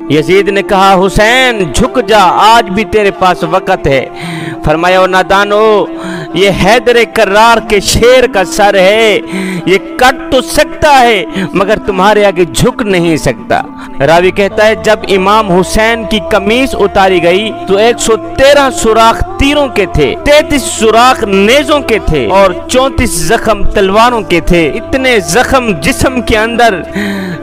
Yazid ने कहा, हुसैन झुक जा, आज भी तेरे पास वक़्त है। फरमाया, नादानो, ये हैदर कर्रार के शेर का सर है, ये कट तो सकता है मगर तुम्हारे आगे झुक नहीं सकता। रावी कहता है, जब इमाम हुसैन की कमीज उतारी गई तो 113 सुराख तीरों के थे, 33 सुराख नेज़ों के थे और 34 जख्म तलवारों के थे। इतने जख्म जिस्म के अंदर,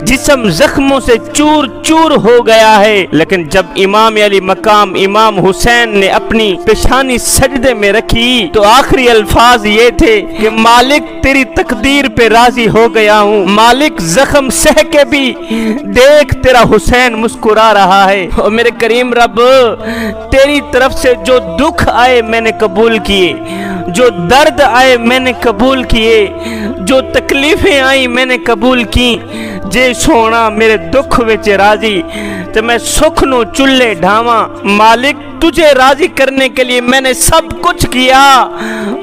जिस्म जख्मों से चूर चूर हो गया है। लेकिन जब इमाम अली मकाम इमाम हुसैन ने अपनी पेशानी सजदे में रखी तो आखिरी अल्फाज ये थे कि मालिक तेरी तकदीर पे राजी हो गया हूँ, मालिक जख्म सह के भी देख तेरा हुसैन मुस्कुरा रहा है। और मेरे करीम रब, तेरी तरफ से जो दुख आए मैंने कबूल किए, जो दर्द आए मैंने कबूल किए, जो तकलीफें आई मैंने कबूल की। जे सोना मेरे दुख विच राजी ते मैं सुख नु चुल्ले ढावा। मालिक तुझे राजी करने के लिए मैंने सब कुछ किया,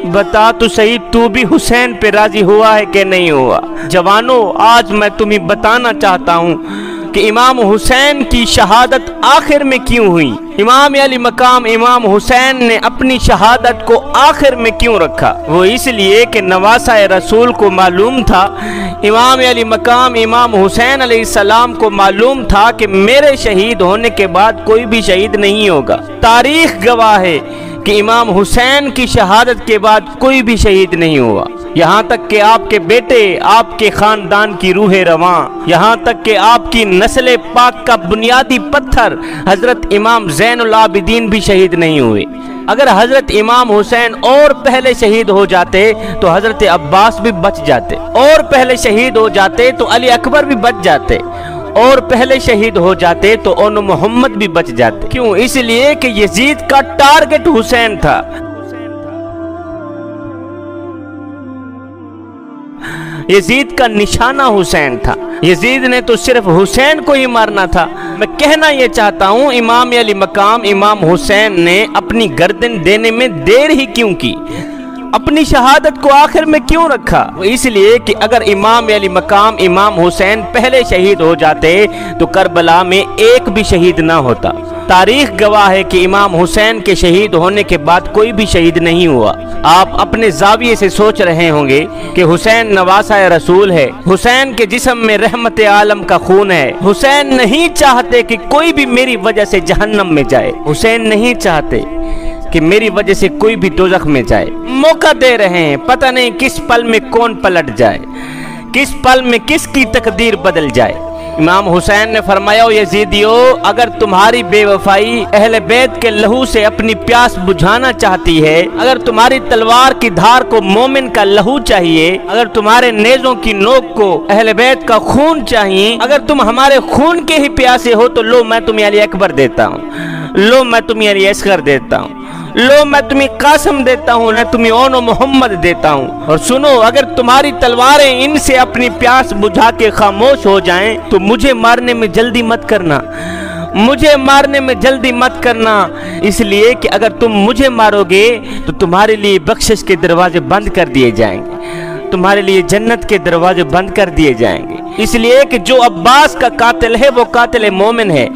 बता तो सही तू भी हुसैन पे राजी हुआ है कि नहीं हुआ। जवानों, आज मैं तुम्हें बताना चाहता हूँ कि इमाम हुसैन की शहादत आखिर में क्यों हुई। इमाम अली मकाम इमाम हुसैन ने अपनी शहादत को आखिर में क्यों रखा। वो इसलिए कि नवासा रसूल को मालूम था, इमाम अली मकाम इमाम हुसैन अलैहिस्सलाम को मालूम था कि मेरे शहीद होने के बाद कोई भी शहीद नहीं होगा। तारीख गवाह है कि इमाम हुसैन की शहादत के बाद कोई भी शहीद नहीं हुआ। यहाँ तक कि आपके बेटे, आपके खानदान की रूह रवां, यहाँ तक कि आपकी नस्ल पाक का बुनियादी पत्थर हजरत इमाम ज़ैनुल आबिदीन भी शहीद नहीं हुए। अगर हजरत इमाम हुसैन और पहले शहीद हो जाते तो हजरत अब्बास भी बच जाते, और पहले शहीद हो जाते तो अली अकबर भी बच जाते, और पहले शहीद हो जाते तो ओन मोहम्मद भी बच जाते। क्यों? इसलिए कि यजीद का टारगेट हुसैन था। यजीद का निशाना हुसैन था। यजीद ने तो सिर्फ हुसैन को ही मारना था। मैं कहना यह चाहता हूँ, इमाम अली मकाम इमाम हुसैन ने अपनी गर्दन देने में देर ही क्यों की, अपनी शहादत को आखिर में क्यों रखा। इसलिए कि अगर इमाम अली मकाम इमाम हुसैन पहले शहीद हो जाते तो करबला में एक भी शहीद ना होता। तारीख गवाह है कि इमाम हुसैन के शहीद होने के बाद कोई भी शहीद नहीं हुआ। आप अपने जाविये से सोच रहे होंगे कि हुसैन नवासा रसूल है, हुसैन के जिस्म में रहमत आलम का खून है, हुसैन नहीं चाहते कि कोई भी मेरी वजह से जहन्नम में जाए, हुसैन नहीं चाहते कि मेरी वजह से कोई भी दोज़ख में जाए। मौका दे रहे हैं, पता नहीं किस पल में कौन पलट जाए, किस पल में किसकी तकदीर बदल जाए। इमाम हुसैन ने फरमाया, यजीदियो, अगर तुम्हारी बेवफाई अहले बैत के लहू से अपनी प्यास बुझाना चाहती है, अगर तुम्हारी तलवार की धार को मोमिन का लहू चाहिए, अगर तुम्हारे नेज़ों की नोक को अहले बैत का खून चाहिए, अगर तुम हमारे खून के ही प्यासे हो तो लो मैं तुम्हें अली अकबर देता हूँ, लो मैं तुम्हें अली असगर देता हूँ, लो मैं तुम्हें कासम देता हूँ, मैं तुम्हें ओनो मोहम्मद देता हूँ। और सुनो, अगर तुम्हारी तलवारें इनसे अपनी प्यास बुझा के खामोश हो जाएं तो मुझे मारने में जल्दी मत करना, मुझे मारने में जल्दी मत करना। इसलिए कि अगर तुम मुझे मारोगे तो तुम्हारे लिए बख्शिश के दरवाजे बंद कर दिए जाएंगे, तुम्हारे लिए जन्नत के दरवाजे बंद कर दिए जाएंगे। इसलिए कि जो अब्बास का कातिल है वो कातिल मोमिन है,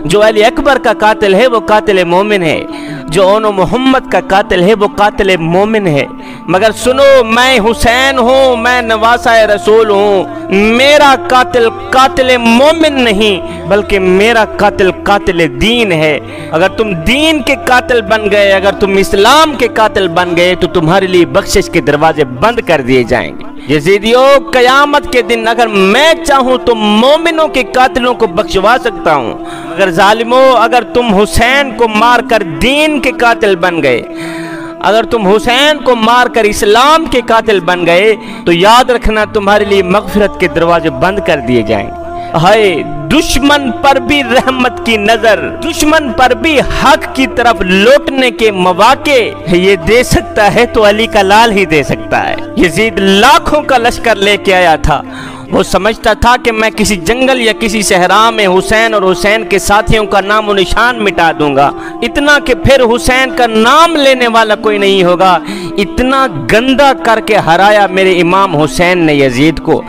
जो अली अकबर का कातिल है वो कातिल मोमिन है, जो ओनो मोहम्मद का कातिल है वो कातिल मोमिन है। मगर सुनो, मैं हुसैन हूँ, मैं नवासा रसूल हूँ, मेरा कातिल कातिल मोमिन नहीं बल्कि मेरा कातिल कातिल दीन है। अगर तुम दीन के कातिल बन गए, अगर तुम इस्लाम के कातिल बन गए तो तुम्हारे लिए बख्शिश के दरवाजे बंद कर दिए जाएंगे। यजीदियों, कयामत के दिन अगर मैं चाहूँ तो मोमिनों के कातिलों को बख्शवा सकता हूँ, अगर जालिमों, अगर तुम हुसैन को मारकर दीन के कातिल बन गए, अगर तुम हुसैन को मारकर इस्लाम के कातिल बन गए तो याद रखना तुम्हारे लिए मगफिरत के दरवाजे बंद कर दिए जाएंगे। हाय, दुश्मन पर भी रहमत की नजर, दुश्मन पर भी हक की तरफ लौटने के मौके ये दे सकता है तो अली का लाल ही दे सकता है। यजीद लाखों का लश्कर लेके आया था, वो समझता था कि मैं किसी जंगल या किसी सहरा में हुसैन और हुसैन के साथियों का नाम और निशान मिटा दूंगा, इतना कि फिर हुसैन का नाम लेने वाला कोई नहीं होगा। इतना गंदा करके हराया मेरे इमाम हुसैन ने यजीद को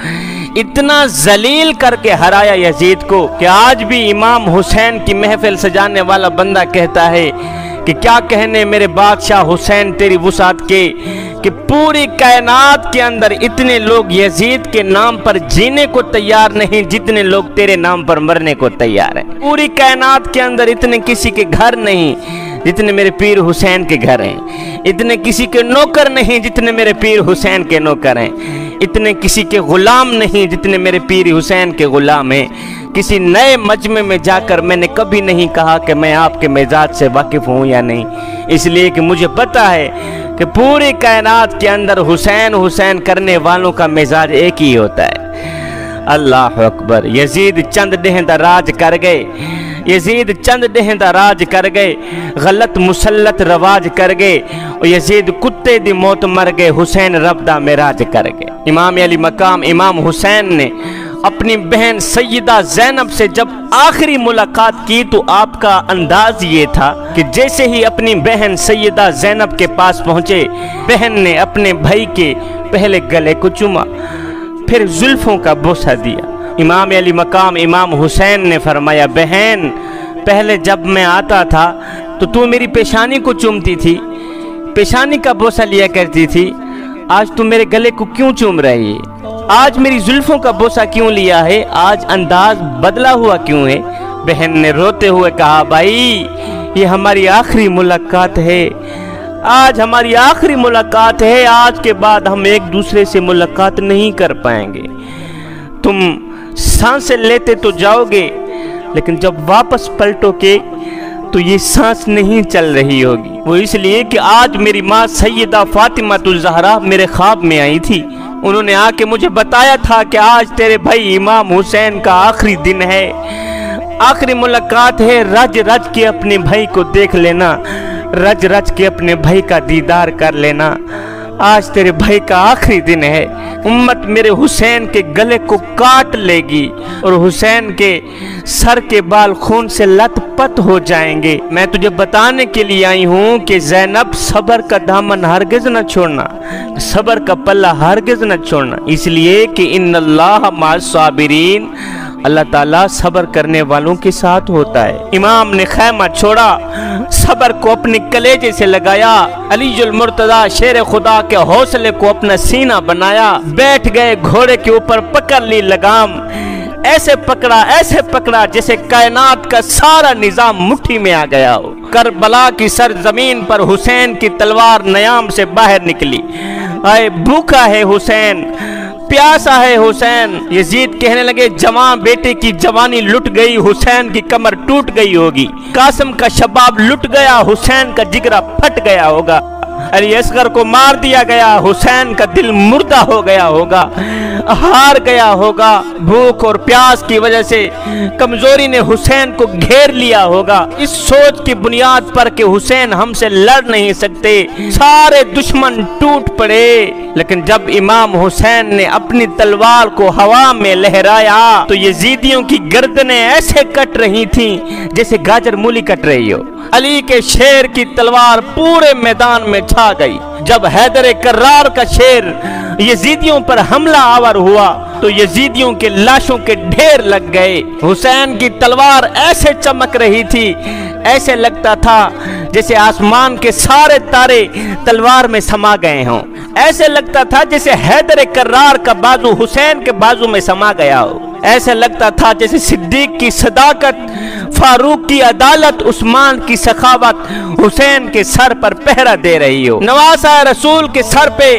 اتنا ذلیل کر کے ہرایا یزید کو کہ آج بھی امام حسین کی محفل سجانے والا بندہ کہتا ہے کہ کیا کہنے میرے بادشاہ حسین تیری وسعت کے، کہ پوری کائنات کے اندر اتنے لوگ یزید کے نام پر جینے کو تیار نہیں جتنے لوگ تیرے نام پر مرنے کو تیار ہیں۔ پوری کائنات کے اندر اتنے کسی کے گھر نہیں جتنے میرے پیر حسین کے گھر ہیں، اتنے کسی کے نوکر نہیں جتنے میرے پیر حسین کے نوکر ہیں، اتنے کسی کے غلام نہیں جتنے میرے پیر حسین کے غلام ہیں۔ کسی نئے مجمع میں جا کر میں نے کبھی نہیں کہا کہ میں آپ کے مزاج سے واقف ہوں یا نہیں، اس لیے کہ مجھے پتا ہے کہ پوری کائنات کے اندر حسین حسین کرنے والوں کا مزاج ایک ہی ہوتا ہے۔ اللہ اکبر۔ یزید چند ڈہندہ راج کر گئے، یزید چند ڈہندہ راج کر گئے، غلط مسلط رواج کر گئے، اور یزید کتے دی موت مر گئے، حسین رب دا معراج کر گئے۔ امام علی مقام امام حسین نے اپنی بہن سیدہ زینب سے جب آخری ملاقات کی تو آپ کا انداز یہ تھا کہ جیسے ہی اپنی بہن سیدہ زینب کے پاس پہنچے، بہن نے اپنے بھائی کے پہلے گلے کو چوما، پھر زلفوں کا بوسہ دیا۔ امام علی مقام امام حسین نے فرمایا، بہن پہلے جب میں آتا تھا تو میری پیشانی کو چومتی تھی، پیشانی کا بوسہ لیا کرتی تھی، آج تو میرے گلے کو کیوں چوم رہی ہے؟ آج میری زلفوں کا بوسہ کیوں لیا ہے؟ آج انداز بدلا ہوا کیوں ہے؟ بہن نے روتے ہوئے کہا، بھائی یہ ہماری آخری ملاقات ہے، آج ہماری آخری ملاقات ہے، آج کے بعد ہم ایک دوسرے سے ملاقات نہیں کر پائیں گے۔ تم سانسیں لیتے تو جاؤ گے لیکن جب واپس پلٹو کے تو یہ سانس نہیں چل رہی ہوگی۔ وہ اس لیے کہ آج میری ماں سیدہ فاطمہ الزہرا میرے خواب میں آئی تھی، انہوں نے آ کے مجھے بتایا تھا کہ آج تیرے بھائی امام حسین کا آخری دن ہے، آخری ملاقات ہے، رج رج کے اپنے بھائی کو دیکھ لینا، رج رج کے اپنے بھائی کا دیدار کر لینا، آج تیرے بھائی کا آخری دن ہے، امت میرے حسین کے گلے کو کاٹ لے گی اور حسین کے سر کے بال خون سے لت پت ہو جائیں گے۔ میں تجھے بتانے کے لیے آئی ہوں کہ زینب صبر کا دامن ہرگز نہ چھوڑنا، صبر کا پلہ ہرگز نہ چھوڑنا، اس لیے کہ ان اللہ مع الصابرین، اللہ تعالیٰ صبر کرنے والوں کے ساتھ ہوتا ہے۔ امام نے خیمہ چھوڑا، صبر کو اپنے کلیجے سے لگایا، علی المرتضیٰ شیر خدا کے حوصلے کو اپنا سینہ بنایا، بیٹھ گئے گھوڑے کے اوپر، پکڑ لی لگام، ایسے پکڑا جیسے کائنات کا سارا نظام مٹھی میں آ گیا ہو۔ کربلا کی سرزمین پر حسین کی تلوار نیام سے باہر نکلی، آئے بھوکا ہے حسین، پیاسا ہے حسین۔ یزید کہنے لگے، جوان بیٹے کی جوانی لٹ گئی، حسین کی کمر ٹوٹ گئی ہوگی، قاسم کا شباب لٹ گیا، حسین کا جگرہ پھٹ گیا ہوگا، علی اصغر کو مار دیا گیا، حسین کا دل مردہ ہو گیا ہوگا، ہار گیا ہوگا، بھوک اور پیاس کی وجہ سے کمزوری نے حسین کو گھیر لیا ہوگا۔ اس سوچ کی بنیاد پر کہ حسین ہم سے لڑ نہیں سکتے، سارے دشمن ٹوٹ پڑے، لیکن جب امام حسین نے اپنی تلوار کو ہوا میں لہرایا تو یزیدیوں کی گردنیں ایسے کٹ رہی تھیں جیسے گاجر مولی کٹ رہی ہو۔ علی کے شیر کی تلوار پورے میدان میں چھا گئی۔ جب حیدر کرار کا شیر یزیدیوں پر حملہ آور ہوا تو یزیدیوں کے لاشوں کے ڈھیر لگ گئے۔ حسین کی تلوار ایسے چمک رہی تھی، ایسے لگتا تھا جیسے آسمان کے سارے تارے تلوار میں سما گئے ہوں، ایسے لگتا تھا جیسے حیدر کرار کا بازو حسین کے بازو میں سما گیا ہو، ایسے لگتا تھا جیسے صدیق کی صداقت، فاروق کی عدالت، عثمان کی سخاوت حسین کے سر پر پہرا دے رہی ہو، نواسہ رسول کے سر پہ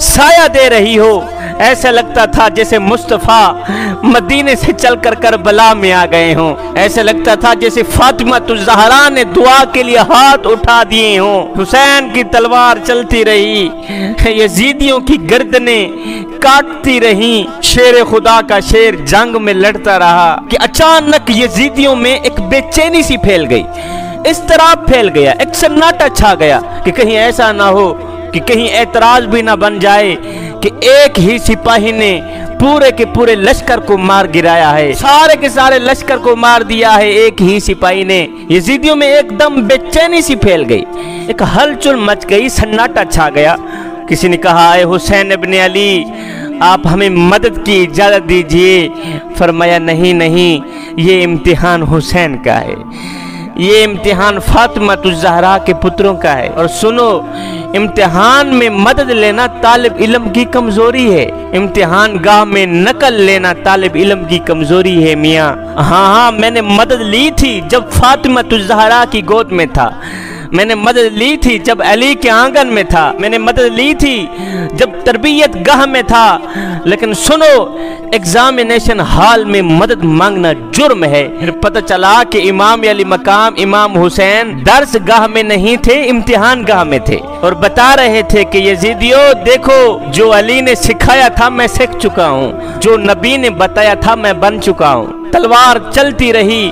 سایہ دے رہی ہو، ایسے لگتا تھا جیسے مصطفیٰ مدینے سے چل کر کربلا میں آ گئے ہوں، ایسے لگتا تھا جیسے فاطمہ الزہرا نے دعا کے لیے ہاتھ اٹھا دیے ہوں۔ حسین کی تلوار چلتی رہی، یزیدیوں کی گردنیں کاٹتی رہیں، شیر خدا کا شیر جنگ میں لڑتا رہا کہ اچانک یزیدیوں میں ایک بے چینی سی پھیل گئی، اضطراب پھیل گیا، ایک سناٹا چھا گیا کہ کہیں ایسا نہ ہو کہ کہیں اعتراض بھی نہ بن جائے کہ ایک ہی سپاہی نے پورے کے پورے لشکر کو مار گرایا ہے، سارے کے سارے لشکر کو مار دیا ہے ایک ہی سپاہی نے۔ یزیدیوں میں ایک دم بے چینی سی پھیل گئی، ایک ہلچل مچ گئی، سناٹا چھا گیا۔ کسی نے کہا، اے حسین ابن علی، आप हमें मदद की इजाज़त दीजिए। फरमाया नहीं नहीं, ये इम्तिहान हुसैन का है, ये इम्तिहान फातिमा ज़हरा के पुत्रों का है। और सुनो, इम्तिहान में मदद लेना तालिब इल्म की कमजोरी है, इम्तिहान गाह में नकल लेना तालिब इल्म की कमजोरी है मियाँ। हाँ, मैंने मदद ली थी जब फातिमा ज़हरा की गोद में था, मैंने मदद ली थी जब अली के आंगन में था, मैंने मदद ली थी जब तरबियत गाह में था। लेकिन सुनो, एग्जामिनेशन हॉल में मदद मांगना जुर्म है। फिर पता चला कि इमाम अली मकाम इमाम हुसैन दर्स गाह में नहीं थे, इम्तिहान गाह में थे, और बता रहे थे कि यजीदियों देखो, जो अली ने सिखाया था मैं सीख चुका हूँ, जो नबी ने बताया था मैं बन चुका हूँ। तलवार चलती रही,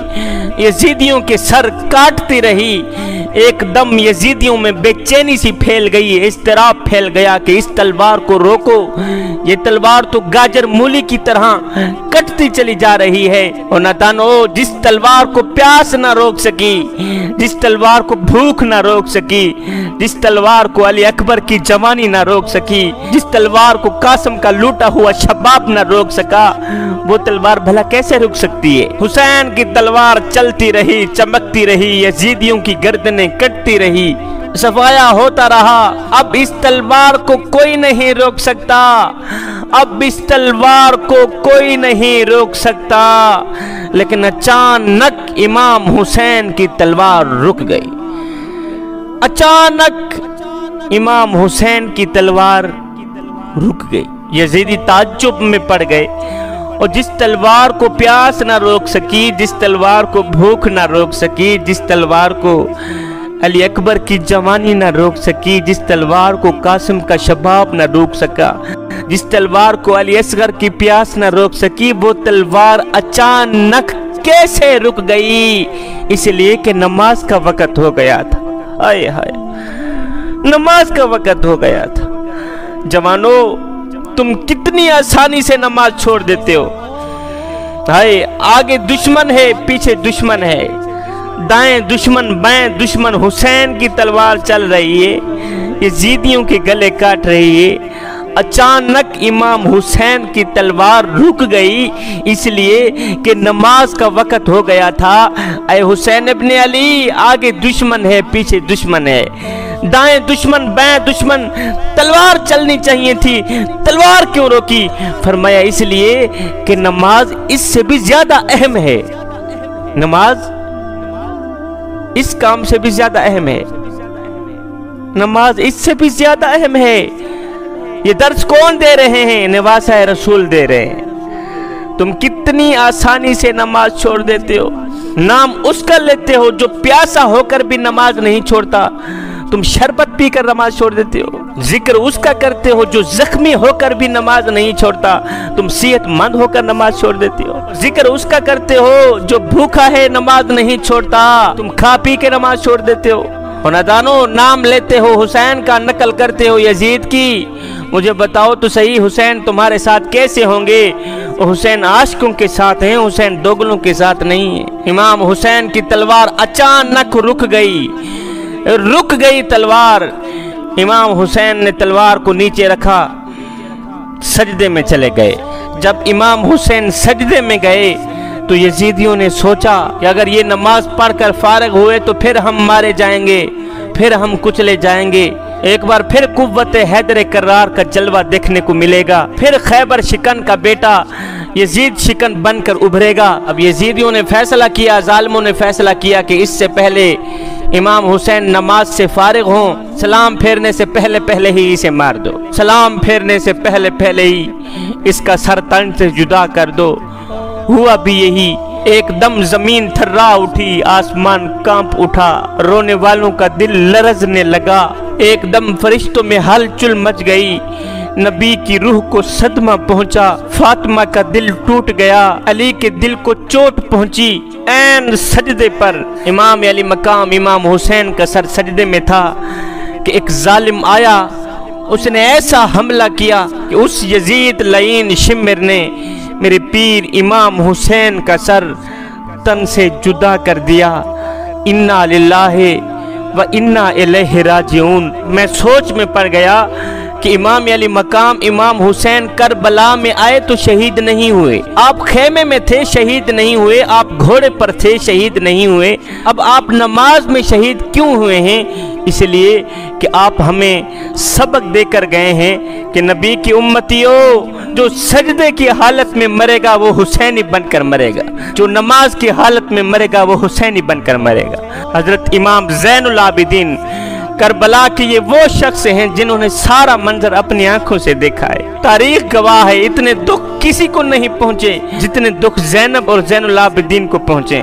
यजीदियों के सर काटती रही। एकदम यजीदियों में बेचैनी सी फैल गई, इज़्तिराब फैल गया कि इस तलवार को रोको, ये तलवार तो गाजर मूली की तरह कटती चली जा रही है। और नातानो, जिस तलवार को प्यास ना रोक सकी, जिस तलवार को भूख ना रोक सकी, जिस तलवार को अली अकबर की जवानी ना रोक सकी, जिस तलवार को कासिम का लूटा हुआ शबाब ना रोक सका, वो तलवार भला कैसे रुक सकती है। हुसैन की तलवार चलती रही, चमकती रही, यजीदियों की गर्दनें कटती रही, सफाया होता रहा। अब इस तलवार को कोई नहीं रोक सकता, अब इस तलवार को कोई नहीं रोक सकता। लेकिन अचानक इमाम हुसैन की तलवार रुक गई, अचानक इमाम हुसैन की तलवार रुक गई। यजीदी ताज्जुब में पड़ गए, और जिस तलवार को प्यास ना रोक सकी, जिस तलवार को भूख ना रोक सकी, जिस तलवार को अली अकबर की जवानी ना रोक सकी, जिस तलवार को कासिम का शबाब ना रोक सका, जिस तलवार को अली असगर की प्यास ना रोक सकी, वो तलवार अचानक कैसे रुक गई? इसलिए कि नमाज का वक़्त हो गया था। हाय हाय, नमाज का वक़्त हो गया था। जवानों, तुम कितनी आसानी से नमाज छोड़ देते हो। हाय, आगे दुश्मन है, पीछे दुश्मन है, दाएं दुश्मन, बाएं दुश्मन, हुसैन की तलवार चल रही है, यजीदियों के गले काट रही है। अचानक इमाम हुसैन की तलवार रुक गई, इसलिए कि नमाज का वक़्त हो गया था। ऐ हुसैन इब्ने अली, आगे दुश्मन है, पीछे दुश्मन है, दाएं दुश्मन, बाएं दुश्मन, तलवार चलनी चाहिए थी, तलवार क्यों रोकी? फरमाया इसलिए कि नमाज इससे भी ज्यादा अहम है, नमाज इस काम से भी ज्यादा अहम है, नमाज इससे भी ज्यादा अहम है। ये दर्स कौन दे रहे हैं? नवासा रसूल दे रहे हैं। तुम कितनी आसानी से नमाज छोड़ देते हो। नाम उसका लेते हो जो प्यासा होकर भी नमाज नहीं छोड़ता, तुम शरबत पीकर नमाज छोड़ देते हो। जिक्र उसका करते हो जो जख्मी होकर भी नमाज नहीं छोड़ता, तुम सेहतमंद होकर नमाज छोड़ देते हो। जिक्र उसका करते हो जो भूखा है, नमाज नहीं छोड़ता, तुम खा पी के नमाज छोड़ देते हो। और नादानो, नाम लेते हो हुसैन का, नकल करते हो यजीद की। मुझे बताओ तो सही, हुसैन तुम्हारे साथ कैसे होंगे? हुसैन आशिकों के साथ हैं, हुसैन दोगलों के साथ नहीं है। इमाम हुसैन की तलवार अचानक रुक गई, रुक गई तलवार। इमाम हुसैन ने तलवार को नीचे रखा, सजदे में चले गए। जब इमाम हुसैन सजदे में गए तो यजीदियों ने सोचा कि अगर ये नमाज पढ़कर फारिग हुए तो फिर हम मारे जाएंगे, फिर हम कुचले जाएंगे। एक बार फिर कुव्वत हैदर कर्रार का जलवा देखने को मिलेगा, फिर खैबर शिकन का बेटा यजीद शिकन बनकर उभरेगा। अब यजीदियों ने फैसला किया, जालिमों ने फैसला किया कि इससे पहले इमाम हुसैन नमाज से फारिग हों, सलाम फेरने से पहले पहले ही इसे मार दो, सलाम फेरने से पहले पहले ही इसका सर तन से जुदा कर दो। हुआ भी यही। एकदम जमीन थर्रा उठी, आसमान कांप उठा, रोने वालों का दिल लरजने लगा। एकदम फरिश्तों में हलचल मच गई, नबी की रूह को सदमा पहुंचा, फातिमा का दिल टूट गया, अली के दिल को चोट पहुंची। ऐन सजदे पर इमाम अली मकाम इमाम हुसैन का सर सजदे में था कि एक जालिम आया, उसने ऐसा हमला किया कि उस यजीद लईन शिमर ने मेरे पीर इमाम हुसैन का सर तन से जुदा कर दिया। इन्ना लिल्लाहि व इन्ना इलैहि राजिऊन। मैं सोच में पड़ गया कि इमाम अली मकाम इमाम हुसैन करबला में आए तो शहीद नहीं हुए। आप खेमे में थे, शहीद नहीं हुए। आप घोड़े पर थे, शहीद नहीं हुए। अब आप नमाज में शहीद क्यों हुए हैं? इसलिए कि आप हमें सबक देकर गए हैं कि नबी की उम्मतियों, जो सजदे की हालत में मरेगा वो हुसैनी बनकर मरेगा, जो नमाज की हालत में मरेगा वो हुसैनी बनकर मरेगा। हजरत इमाम ज़ैनुल आबिदीन करबला के ये वो शख्स हैं जिन्होंने सारा मंजर अपनी आंखों से देखा है। तारीख गवाह है, इतने दुख किसी को नहीं पहुंचे जितने दुख ज़ैनब और ज़ैनुल आबिदीन को पहुंचे।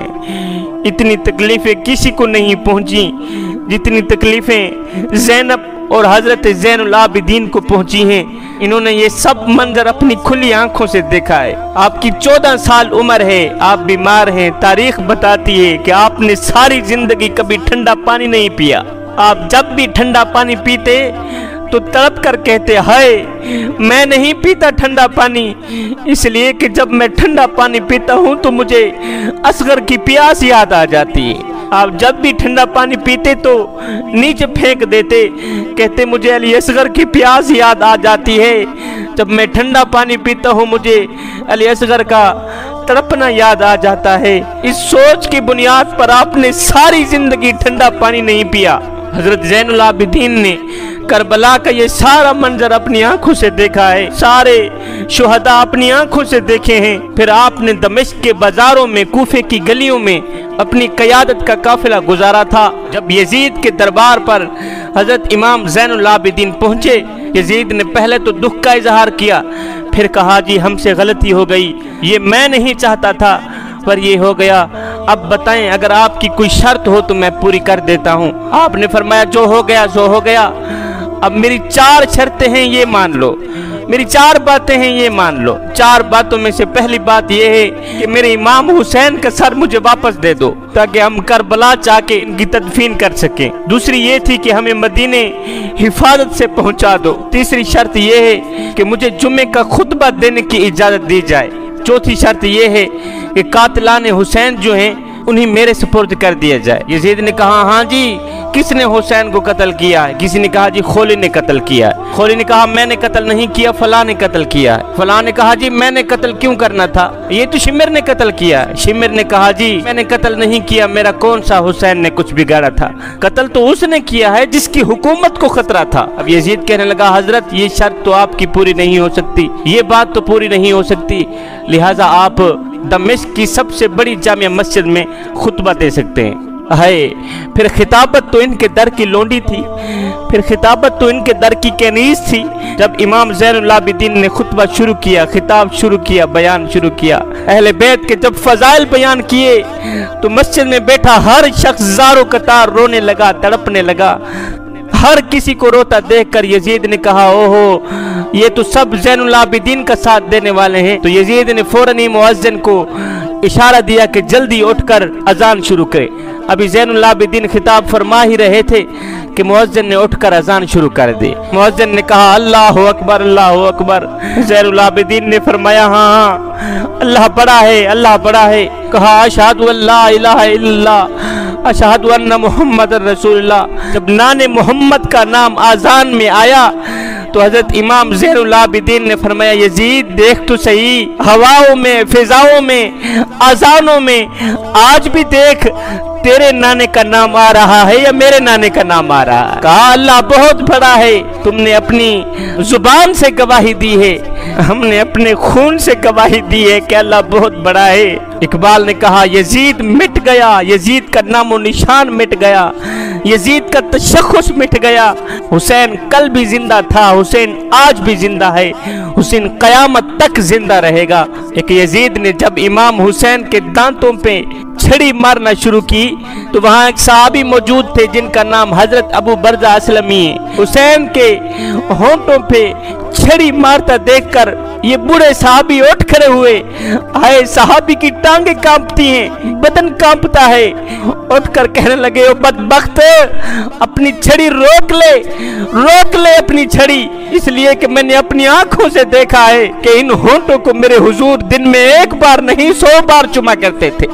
इतनी तकलीफें किसी को नहीं पहुंची जितनी तकलीफें ज़ैनब और हजरत ज़ैनुल आबिदीन को पहुंची हैं। इन्होंने ये सब मंजर अपनी खुली आंखों से देखा है। आपकी 14 साल उम्र है, आप बीमार हैं। तारीख बताती है कि आपने सारी जिंदगी कभी ठंडा पानी नहीं पिया। आप जब भी ठंडा पानी पीते तो तड़प कर कहते, हाय मैं नहीं पीता ठंडा पानी, इसलिए कि जब मैं ठंडा पानी पीता हूँ तो मुझे असगर की प्यास याद आ जाती है। आप जब भी ठंडा पानी पीते तो नीचे फेंक देते, कहते मुझे अली असगर की प्यास याद आ जाती है। जब मैं ठंडा पानी पीता हूँ मुझे अली असगर का तड़पना याद आ जाता है। इस सोच की बुनियाद पर आपने सारी जिंदगी ठंडा पानी नहीं पिया। हजरत ज़ैनुल आबिदीन ने करबला का ये सारा मंजर अपनी आंखों से देखा है, सारे शुहदा अपनी आंखों से देखे हैं। फिर आपने दमिश्क के बाजारों में, कूफे की गलियों में अपनी क़यादत का काफिला गुजारा था। जब यजीद के दरबार पर हजरत इमाम ज़ैनुल आबिदीन पहुंचे, यजीद ने पहले तो दुख का इजहार किया, फिर कहा जी हमसे गलती हो गई, ये मैं नहीं चाहता था पर ये हो गया। अब बताएं, अगर आपकी कोई शर्त हो तो मैं पूरी कर देता हूँ। आपने फरमाया जो हो गया सो हो गया। अब मेरी 4 शर्तें हैं, ये मान लो। मेरी 4 बातें हैं, ये मान लो। 4 बातों में से पहली बात ये है कि मेरे इमाम हुसैन का सर मुझे वापस दे दो ताकि हम करबला जाके इनकी तदफीन कर सकें। दूसरी ये थी कि हमें मदीने हिफाजत से पहुंचा दो। तीसरी शर्त ये है कि मुझे जुम्मे का खुतबा देने की इजाजत दी जाए। चौथी शर्त ये है कि कातिलान हुसैन जो हैं उन्हें मेरे सुपुर्द कर दिया जाए। यजीद ने कहा हाँ जी, किसने हुसैन को कत्ल किया है? किसी ने कहा जी खोली ने कत्ल किया है। खोली ने कहा मैंने कत्ल नहीं किया, फलां ने कत्ल किया है। फलां ने कहा जी मैंने कत्ल क्यों करना था, ये तो शिमिर ने कत्ल किया है। शिमिर ने कहा जी मैंने कत्ल नहीं किया, मेरा कौन सा हुसैन ने कुछ बिगाड़ा था, कत्ल तो उसने किया है जिसकी हुकूमत को खतरा था। अब यजीद कहने लगा हजरत ये शर्त तो आपकी पूरी नहीं हो सकती, ये बात तो पूरी नहीं हो सकती, लिहाजा आप दमिश्क की सबसे बड़ी जामिया मस्जिद में खुतबा दे सकते हैं। है फिर खिताबत तो इनके दर की लोंडी थी, फिर खिताबत तो इनके दर की कनीज थी। जब इमाम ज़ैनुल आबिदीन ने खुतबा शुरू किया, खिताब शुरू किया, बयान शुरू किया, अहले बैत के जब फजाइल बयान किए तो मस्जिद में बैठा हर शख्स ज़ारो कतार रोने लगा, तड़पने लगा। हर किसी को रोता देखकर यजीद ने कहा ओहो ये तो सब ज़ैनुल आबिदीन का साथ देने वाले हैं। तो यजीद ने फौरन ही मुअज्जिन को इशारा दिया कि जल्दी उठकर अजान शुरू करे। अभी ज़ैनुल आबिदीन खिताब फरमा ही रहे थे कि मुअज्जिन ने उठकर अजान शुरू कर दी। मुअज्जिन ने कहा अल्लाहु अकबर, अल्लाहु अकबर। ज़ैनुल आबिदीन ने फरमाया हाँ अल्लाह बड़ा है, अल्लाह बड़ा है। कहा अशहदु अल्ला इलाहा इल्लल्लाह अशहदु अन्ना मुहम्मद रसूलुल्लाह। जब नाने मोहम्मद का नाम आजान में आया तो हजरत इमाम ज़ैनुल आबिदीन ने फरमाया यजीद देख तो सही, हवाओं में, फिजाओं में, आजानों में आज भी देख तेरे नाने का नाम आ रहा है या मेरे नाने का नाम आ रहा है। कहा अल्लाह बहुत बड़ा है, तुमने अपनी जुबान से गवाही दी है, हमने अपने खून से गवाही दी है कि अल्लाह बहुत बड़ा है। इकबाल ने कहा यजीद मिट गया, यजीद का नामो निशान मिट गया, यजीद का तशख्खुस मिट गया। हुसैन कल भी जिंदा था, हुसैन आज भी जिंदा है, हुसैन कयामत तक जिंदा रहेगा। एक यजीद ने जब इमाम हुसैन के दांतों पे छड़ी मारना शुरू की तो वहां एक सहाबी मौजूद थे जिनका नाम हजरत अबू बरजा असलमी है। हुसैन के होंठों पे छड़ी मारता देखकर ये बूढ़े सहाबी उठ खड़े हुए। हाय सहाबी की टांगे कांपती हैं, बदन कांपता है। उठकर कहने लगे ओ बदबख्त अपनी छड़ी रोक ले अपनी छड़ी, इसलिए कि मैंने अपनी आंखों से देखा है कि इन होंठों को मेरे हुजूर दिन में 1 बार नहीं 100 बार चुमा करते थे।